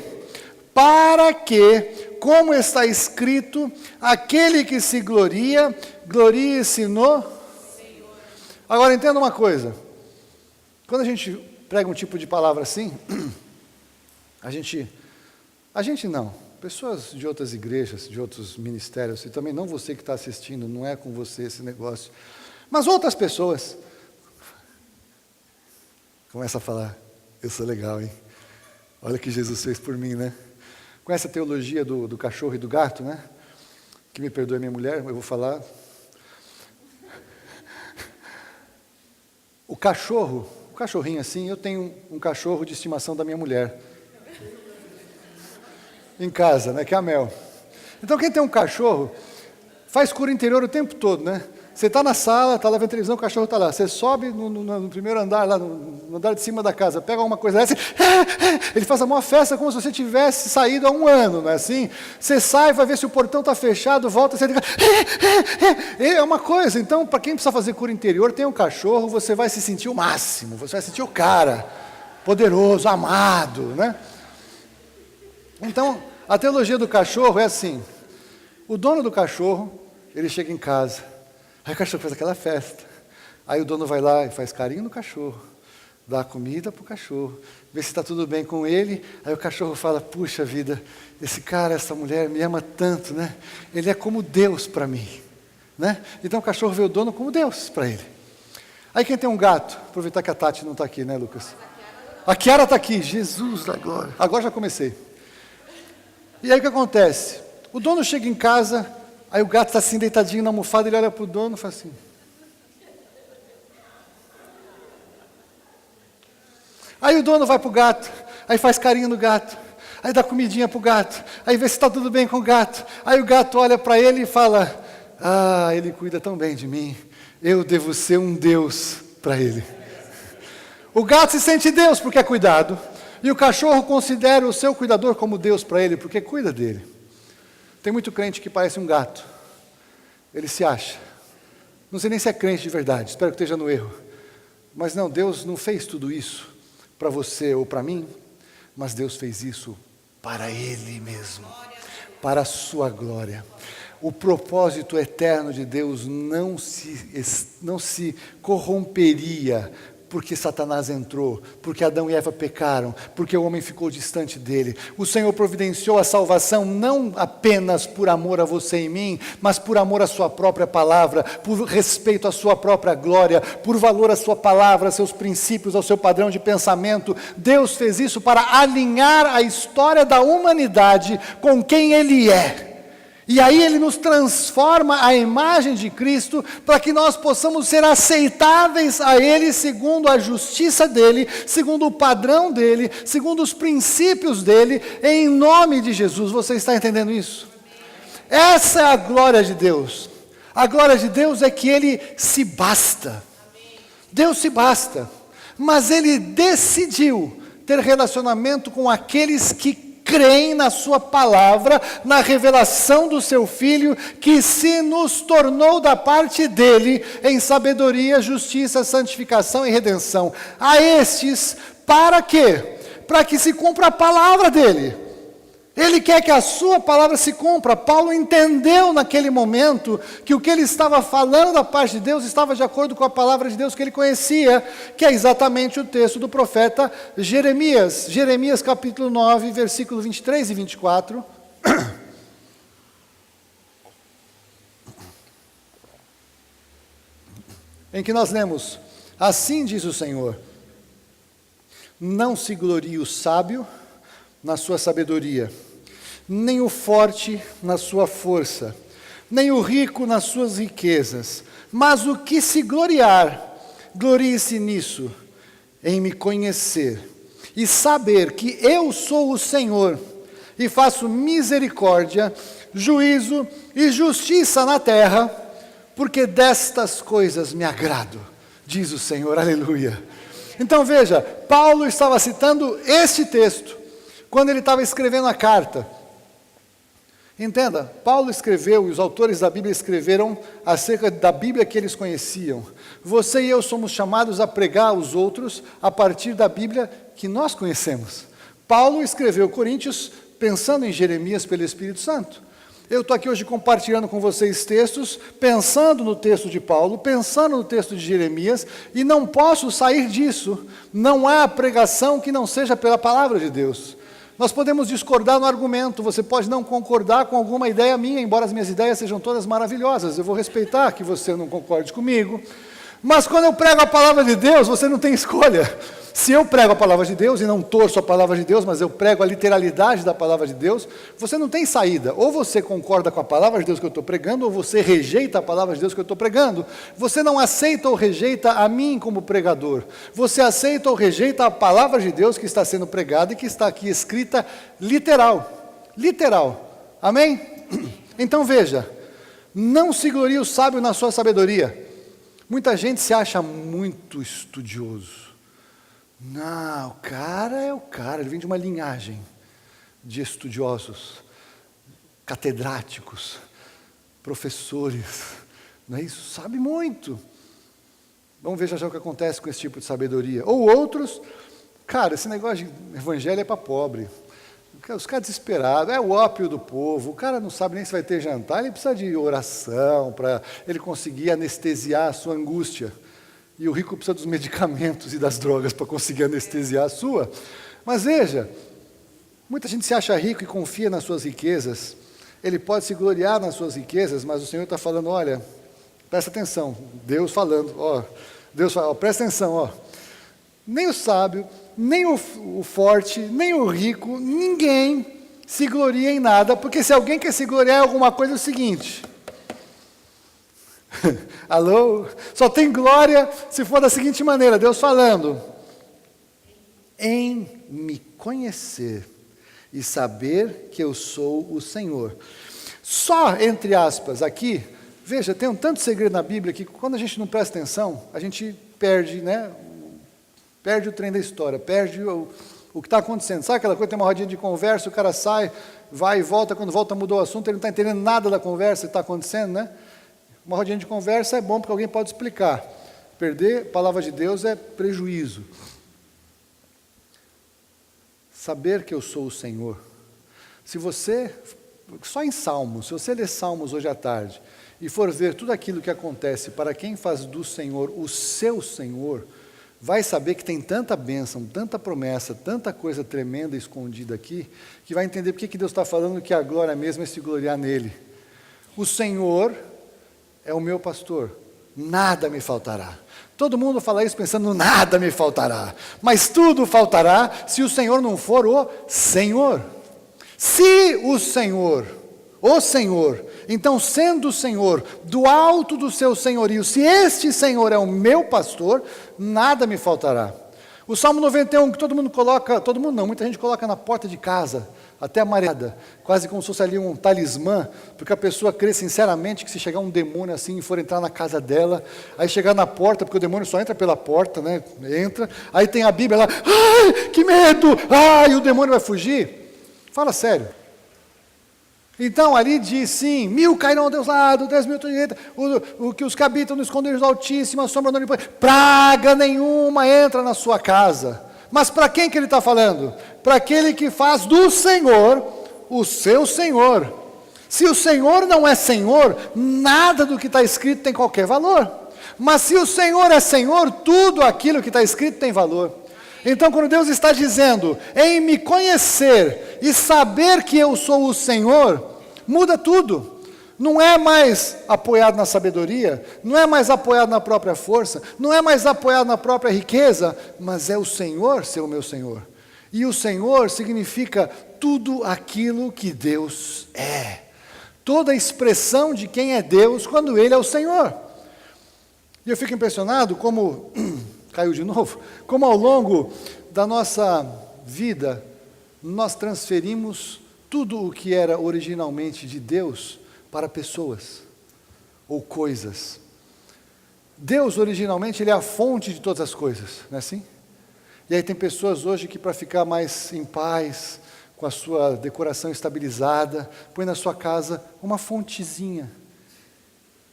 Para que, como está escrito, aquele que se gloria, glorie-se no... Agora entenda uma coisa, quando a gente prega um tipo de palavra assim, a gente não, pessoas de outras igrejas, de outros ministérios, e também não você que está assistindo, não é com você esse negócio, mas outras pessoas, começa a falar, eu sou legal, hein? Olha o que Jesus fez por mim, né? Conhece a teologia do cachorro e do gato, né? Que me perdoe minha mulher, eu vou falar... O cachorrinho assim, eu tenho um cachorro de estimação da minha mulher. Em casa, né, que é a Mel. Então quem tem um cachorro, faz cura interior o tempo todo, né? Você está na sala, está lá vendo televisão, o cachorro está lá. Você sobe no primeiro andar, lá no andar de cima da casa, pega alguma coisa dessa, ele faz a maior festa como se você tivesse saído há 1 ano, não é assim? Você sai, vai ver se o portão está fechado, volta, você fica... É uma coisa, então, para quem precisa fazer cura interior, tem um cachorro, você vai se sentir o máximo, você vai sentir o cara, poderoso, amado, né? Então, a teologia do cachorro é assim, o dono do cachorro, ele chega em casa, aí o cachorro faz aquela festa. Aí o dono vai lá e faz carinho no cachorro, dá comida para o cachorro, vê se está tudo bem com ele. Aí o cachorro fala, puxa vida, esse cara, essa mulher me ama tanto, né? Ele é como Deus para mim, né? Então o cachorro vê o dono como Deus para ele. Aí quem tem um gato, aproveitar que a Tati não está aqui, né, Lucas? A Kiara está aqui, Jesus da glória. Agora já comecei. E aí o que acontece? O dono chega em casa... Aí o gato está assim, deitadinho na almofada, ele olha para o dono e fala assim. Aí o dono vai para o gato, aí faz carinho no gato, aí dá comidinha para o gato, aí vê se está tudo bem com o gato. Aí o gato olha para ele e fala, ele cuida tão bem de mim, eu devo ser um Deus para ele. O gato se sente Deus porque é cuidado, e o cachorro considera o seu cuidador como Deus para ele, porque cuida dele. Tem muito crente que parece um gato. Ele se acha. Não sei nem se é crente de verdade, espero que esteja no erro. Mas não, Deus não fez tudo isso para você ou para mim, mas Deus fez isso para Ele mesmo. para a sua glória. O propósito eterno de Deus não se corromperia porque Satanás entrou, porque Adão e Eva pecaram, porque o homem ficou distante dele. O Senhor providenciou a salvação não apenas por amor a você e mim, mas por amor à sua própria palavra, por respeito à sua própria glória, por valor à sua palavra, aos seus princípios, ao seu padrão de pensamento. Deus fez isso para alinhar a história da humanidade com quem Ele é. E aí Ele nos transforma à imagem de Cristo, para que nós possamos ser aceitáveis a Ele, segundo a justiça dEle, segundo o padrão dEle, segundo os princípios dEle, em nome de Jesus. Você está entendendo isso? Essa é a glória de Deus. A glória de Deus é que Ele se basta. Deus se basta. Mas Ele decidiu ter relacionamento com aqueles que creem na sua palavra, na revelação do seu Filho, que se nos tornou da parte dele em sabedoria, justiça, santificação e redenção. A estes, para quê? Para que se cumpra a palavra dele. Ele quer que a sua palavra se cumpra. Paulo entendeu naquele momento que o que ele estava falando da parte de Deus estava de acordo com a palavra de Deus que ele conhecia, que é exatamente o texto do profeta Jeremias. Jeremias capítulo 9, versículo 23 e 24. Em que nós lemos: assim diz o Senhor, não se glorie o sábio na sua sabedoria, nem o forte na sua força, nem o rico nas suas riquezas, mas o que se gloriar, glorie-se nisso, em me conhecer, e saber que eu sou o Senhor, e faço misericórdia, juízo e justiça na terra, porque destas coisas me agrado, diz o Senhor, aleluia. Então veja, Paulo estava citando este texto, quando ele estava escrevendo a carta. Entenda, Paulo escreveu, e os autores da Bíblia escreveram acerca da Bíblia que eles conheciam. Você e eu somos chamados a pregar aos outros a partir da Bíblia que nós conhecemos. Paulo escreveu Coríntios pensando em Jeremias pelo Espírito Santo. Eu estou aqui hoje compartilhando com vocês textos, pensando no texto de Paulo, pensando no texto de Jeremias, e não posso sair disso. Não há pregação que não seja pela palavra de Deus. Nós podemos discordar no argumento, você pode não concordar com alguma ideia minha, embora as minhas ideias sejam todas maravilhosas, eu vou respeitar que você não concorde comigo, mas quando eu prego a palavra de Deus, você não tem escolha. Se eu prego a palavra de Deus e não torço a palavra de Deus, mas eu prego a literalidade da palavra de Deus, você não tem saída. Ou você concorda com a palavra de Deus que eu estou pregando, ou você rejeita a palavra de Deus que eu estou pregando. Você não aceita ou rejeita a mim como pregador. Você aceita ou rejeita a palavra de Deus que está sendo pregada e que está aqui escrita literal. Literal. Amém? Então veja, não se glorie o sábio na sua sabedoria. Muita gente se acha muito estudioso. Não, o cara é o cara, ele vem de uma linhagem de estudiosos, catedráticos, professores, não é isso? Sabe muito. Vamos ver já o que acontece com esse tipo de sabedoria. Ou outros, cara, esse negócio de evangelho é para pobre. Os caras desesperados, é o ópio do povo, o cara não sabe nem se vai ter jantar, ele precisa de oração para ele conseguir anestesiar a sua angústia. E o rico precisa dos medicamentos e das drogas para conseguir anestesiar a sua. Mas veja, muita gente se acha rico e confia nas suas riquezas. Ele pode se gloriar nas suas riquezas, mas o Senhor está falando, olha, presta atenção, Deus falando, Deus fala, presta atenção, nem o sábio, nem o forte, nem o rico, ninguém se gloria em nada, porque se alguém quer se gloriar em alguma coisa é o seguinte... Alô? Só tem glória se for da seguinte maneira, Deus falando, em me conhecer e saber que eu sou o Senhor. Só, entre aspas, aqui, veja, tem um tanto segredo na Bíblia que quando a gente não presta atenção, a gente perde, né? Perde o trem da história, perde o que está acontecendo. Sabe aquela coisa, tem uma rodinha de conversa, o cara sai, vai e volta, quando volta mudou o assunto, ele não está entendendo nada da conversa que está acontecendo, né? Uma rodinha de conversa é bom porque alguém pode explicar. Perder a palavra de Deus é prejuízo. Saber que eu sou o Senhor. Se você só em Salmos, se você ler Salmos hoje à tarde, e for ver tudo aquilo que acontece para quem faz do Senhor o seu Senhor, vai saber que tem tanta bênção, tanta promessa, tanta coisa tremenda escondida aqui, que vai entender porque que Deus está falando que a glória mesmo é se gloriar nele. O Senhor é o meu pastor, nada me faltará. Todo mundo fala isso pensando, nada me faltará. Mas tudo faltará se o Senhor não for o Senhor. Se o Senhor, então sendo o Senhor, do alto do seu senhorio, se este Senhor é o meu pastor, nada me faltará. O Salmo 91, que todo mundo coloca, todo mundo não, muita gente coloca na porta de casa, até amarelada, quase como se fosse ali um talismã, porque a pessoa crê sinceramente que se chegar um demônio assim e for entrar na casa dela, aí chegar na porta, porque o demônio só entra pela porta, né? Entra, aí tem a Bíblia lá, ai, que medo, ai, o demônio vai fugir. Fala sério. Então ali diz sim, 1000 cairão ao Deus lado, 10.000 à tua direita, o que os que habitam no esconderijo do Altíssimo, a sombra do Onipotente, praga nenhuma entra na sua casa. Mas para quem que ele está falando? Para aquele que faz do Senhor o seu Senhor. Se o Senhor não é Senhor, nada do que está escrito tem qualquer valor. Mas se o Senhor é Senhor, tudo aquilo que está escrito tem valor. Então quando Deus está dizendo, em me conhecer e saber que eu sou o Senhor, muda tudo. Não é mais apoiado na sabedoria, não é mais apoiado na própria força, não é mais apoiado na própria riqueza, mas é o Senhor ser o meu Senhor. E o Senhor significa tudo aquilo que Deus é. Toda a expressão de quem é Deus quando Ele é o Senhor. E eu fico impressionado como, caiu de novo, como ao longo da nossa vida, nós transferimos tudo o que era originalmente de Deus para pessoas ou coisas. Deus originalmente Ele é a fonte de todas as coisas, não é assim? E aí tem pessoas hoje que para ficar mais em paz, com a sua decoração estabilizada, põe na sua casa uma fontezinha,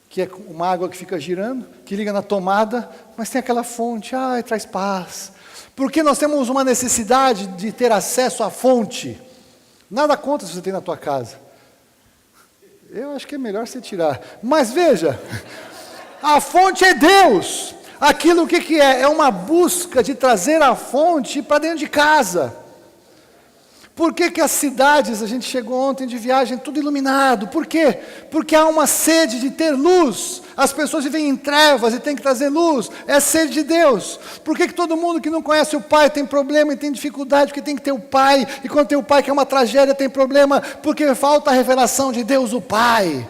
que é uma água que fica girando, que liga na tomada, mas tem aquela fonte, traz paz. Porque nós temos uma necessidade de ter acesso à fonte. Nada contra se você tem na tua casa. Eu acho que é melhor você tirar. Mas veja, a fonte é Deus. Aquilo o que é? É uma busca de trazer a fonte para dentro de casa. Por que as cidades, a gente chegou ontem de viagem, tudo iluminado? Por quê? Porque há uma sede de ter luz. As pessoas vivem em trevas e tem que trazer luz. É a sede de Deus. Por que todo mundo que não conhece o Pai tem problema e tem dificuldade? Porque tem que ter o Pai. E quando tem o Pai que é uma tragédia, tem problema. Porque falta a revelação de Deus, o Pai.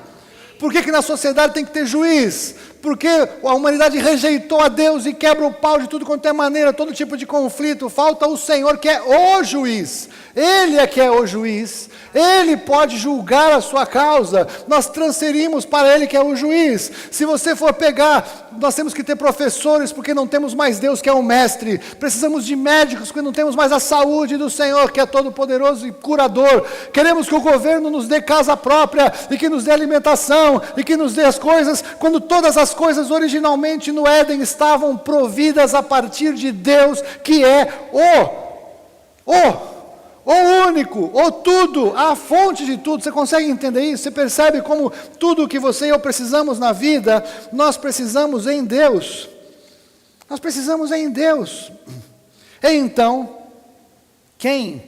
Por que na sociedade tem que ter juiz? Porque a humanidade rejeitou a Deus e quebra o pau de tudo quanto é maneira, todo tipo de conflito. Falta o Senhor que é o juiz. Ele é que é o juiz. Ele pode julgar a sua causa. Nós transferimos para Ele que é o juiz. Se você for pegar, nós temos que ter professores porque não temos mais Deus que é o mestre. Precisamos de médicos porque não temos mais a saúde do Senhor que é todo poderoso e curador. Queremos que o governo nos dê casa própria e que nos dê alimentação e que nos dê as coisas, quando todas as coisas originalmente no Éden estavam providas a partir de Deus que é o único, o tudo, a fonte de tudo. Você consegue entender isso? Você percebe como tudo o que você e eu precisamos na vida, nós precisamos em Deus. Nós precisamos em Deus. E então, quem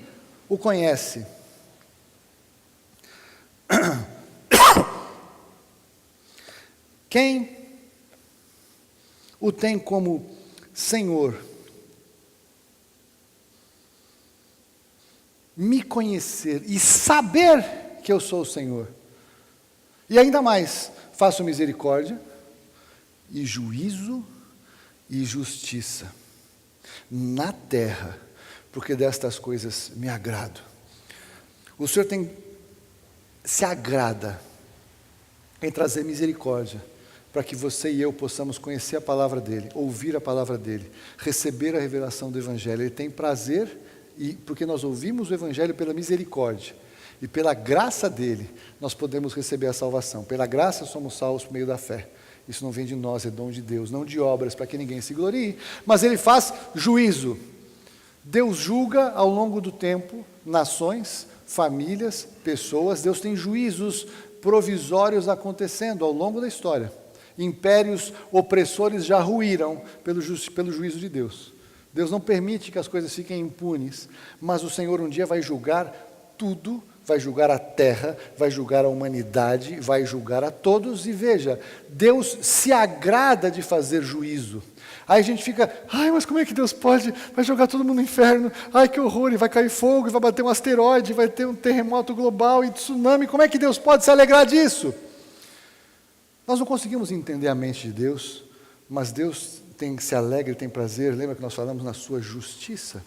o conhece? Quem o tem como Senhor? Me conhecer e saber que eu sou o Senhor. E ainda mais, faço misericórdia e juízo e justiça na terra, porque destas coisas me agrado. O Senhor se agrada em trazer misericórdia, para que você e eu possamos conhecer a palavra dEle, ouvir a palavra dEle, receber a revelação do Evangelho. Ele tem prazer, porque nós ouvimos o Evangelho pela misericórdia, e pela graça dEle, nós podemos receber a salvação. Pela graça somos salvos por meio da fé. Isso não vem de nós, é dom de Deus, não de obras, para que ninguém se glorie. Mas Ele faz juízo. Deus julga ao longo do tempo nações famílias, pessoas. Deus tem juízos provisórios acontecendo ao longo da história. Impérios opressores já ruíram pelo juízo de Deus. Deus não permite que as coisas fiquem impunes, mas o Senhor um dia vai julgar tudo, vai julgar a terra, vai julgar a humanidade, vai julgar a todos. E veja, Deus se agrada de fazer juízo. Aí a gente fica, mas como é que Deus pode? Vai jogar todo mundo no inferno, que horror, e vai cair fogo, e vai bater um asteroide, vai ter um terremoto global e tsunami, como é que Deus pode se alegrar disso? Nós não conseguimos entender a mente de Deus, mas Deus se alegra e tem prazer, lembra que nós falamos na sua justiça?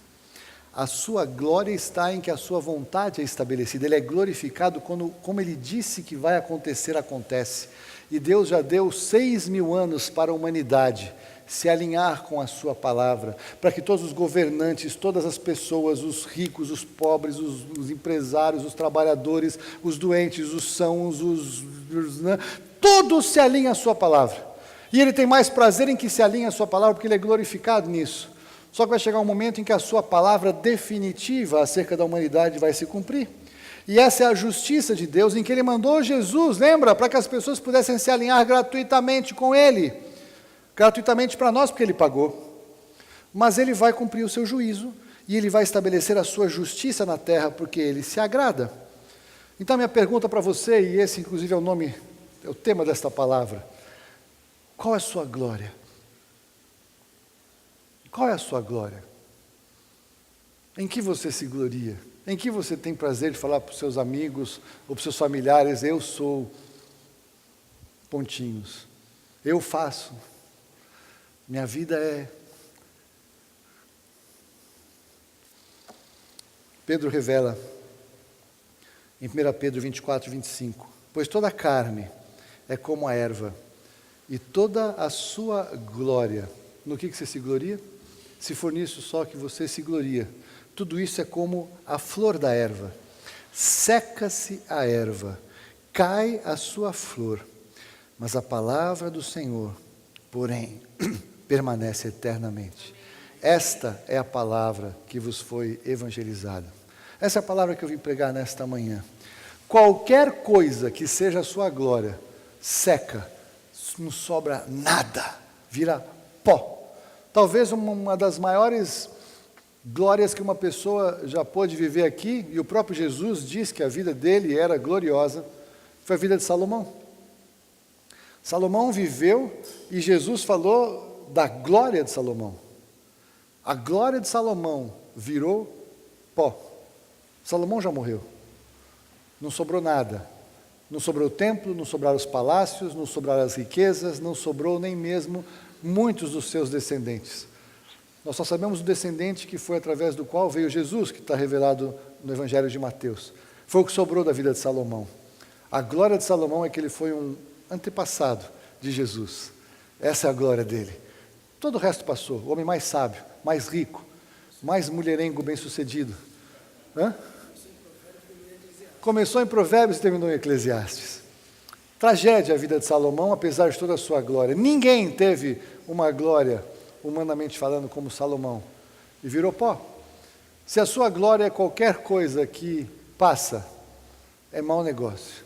A sua glória está em que a sua vontade é estabelecida, Ele é glorificado quando, como Ele disse que vai acontecer, acontece. E Deus já deu 6.000 anos para a humanidade se alinhar com a sua palavra, para que todos os governantes, todas as pessoas, os ricos, os pobres, os empresários, os trabalhadores, os doentes, os sãos, todos se alinhem à sua palavra. E Ele tem mais prazer em que se alinhe à sua palavra, porque Ele é glorificado nisso. Só que vai chegar um momento em que a sua palavra definitiva acerca da humanidade vai se cumprir. E essa é a justiça de Deus, em que Ele mandou Jesus, lembra? Para que as pessoas pudessem se alinhar gratuitamente com Ele. Gratuitamente para nós, porque Ele pagou. Mas Ele vai cumprir o seu juízo, e Ele vai estabelecer a sua justiça na terra, porque Ele se agrada. Então, minha pergunta para você, e esse inclusive é o tema desta palavra: qual é a sua glória? Qual é a sua glória? Em que você se gloria? Em que você tem prazer de falar para os seus amigos ou para os seus familiares: eu sou pontinhos, eu faço, minha vida é... Pedro revela em 1 Pedro 24, 25: pois toda a carne é como a erva, e toda a sua glória, no que você se gloria? Se for nisso só que você se gloria, tudo isso é como a flor da erva. Seca-se a erva, cai a sua flor, mas a palavra do Senhor, porém, permanece eternamente. Esta é a palavra que vos foi evangelizada. Essa é a palavra que eu vim pregar nesta manhã. Qualquer coisa que seja a sua glória, seca, não sobra nada, vira pó. Talvez uma das maiores glórias que uma pessoa já pôde viver aqui, e o próprio Jesus diz que a vida dele era gloriosa, foi a vida de Salomão. Salomão viveu e Jesus falou da glória de Salomão. A glória de Salomão virou pó. Salomão já morreu. Não sobrou nada. Não sobrou o templo, não sobraram os palácios, não sobraram as riquezas, não sobrou nem mesmo muitos dos seus descendentes. Nós só sabemos o descendente que foi através do qual veio Jesus, que está revelado no Evangelho de Mateus. Foi o que sobrou da vida de Salomão. A glória de Salomão é que ele foi um antepassado de Jesus. Essa é a glória dele. Todo o resto passou. O homem mais sábio, mais rico, mais mulherengo, bem-sucedido. Começou em Provérbios e terminou em Eclesiastes. Tragédia a vida de Salomão, apesar de toda a sua glória. Ninguém teve uma glória, humanamente falando, como Salomão. E virou pó. Se a sua glória é qualquer coisa que passa, é mau negócio.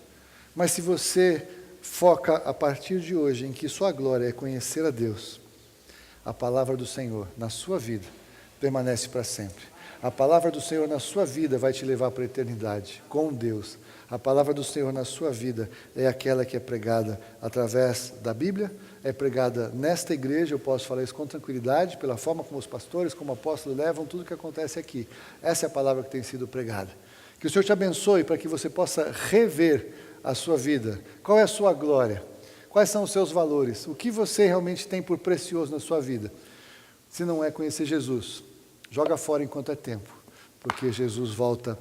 Mas se você foca a partir de hoje em que sua glória é conhecer a Deus, a palavra do Senhor na sua vida permanece para sempre. A palavra do Senhor na sua vida vai te levar para a eternidade, com Deus. A palavra do Senhor na sua vida é aquela que é pregada através da Bíblia, é pregada nesta igreja, eu posso falar isso com tranquilidade, pela forma como os pastores, como apóstolos levam tudo o que acontece aqui. Essa é a palavra que tem sido pregada. Que o Senhor te abençoe para que você possa rever a sua vida. Qual é a sua glória? Quais são os seus valores? O que você realmente tem por precioso na sua vida? Se não é conhecer Jesus, joga fora enquanto é tempo, porque Jesus volta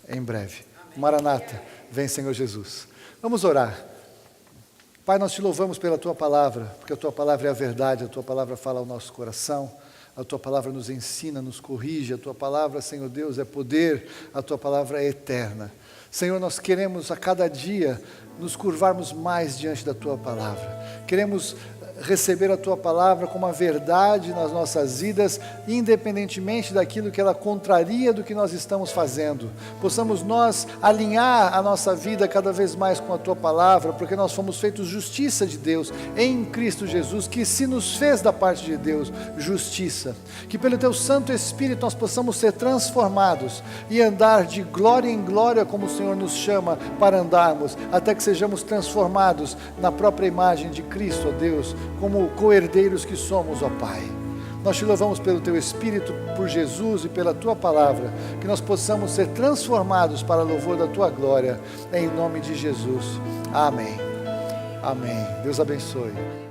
em breve. Maranata, vem Senhor Jesus. Vamos orar. Pai, nós te louvamos pela Tua palavra, porque a Tua palavra é a verdade, a Tua palavra fala ao nosso coração, a Tua palavra nos ensina, nos corrige, a Tua palavra, Senhor Deus, é poder, a Tua palavra é eterna. Senhor, nós queremos a cada dia nos curvarmos mais diante da Tua palavra. Queremos receber a Tua palavra como a verdade nas nossas vidas, independentemente daquilo que ela contraria do que nós estamos fazendo. Possamos nós alinhar a nossa vida cada vez mais com a Tua palavra, porque nós fomos feitos justiça de Deus em Cristo Jesus, que se nos fez da parte de Deus justiça. Que pelo Teu Santo Espírito nós possamos ser transformados e andar de glória em glória como o Senhor nos chama para andarmos, até que sejamos transformados na própria imagem de Cristo, ó Deus, como co-herdeiros que somos, ó Pai. Nós te louvamos pelo Teu Espírito, por Jesus e pela Tua palavra, que nós possamos ser transformados para louvor da Tua glória, em nome de Jesus. Amém. Amém. Deus abençoe.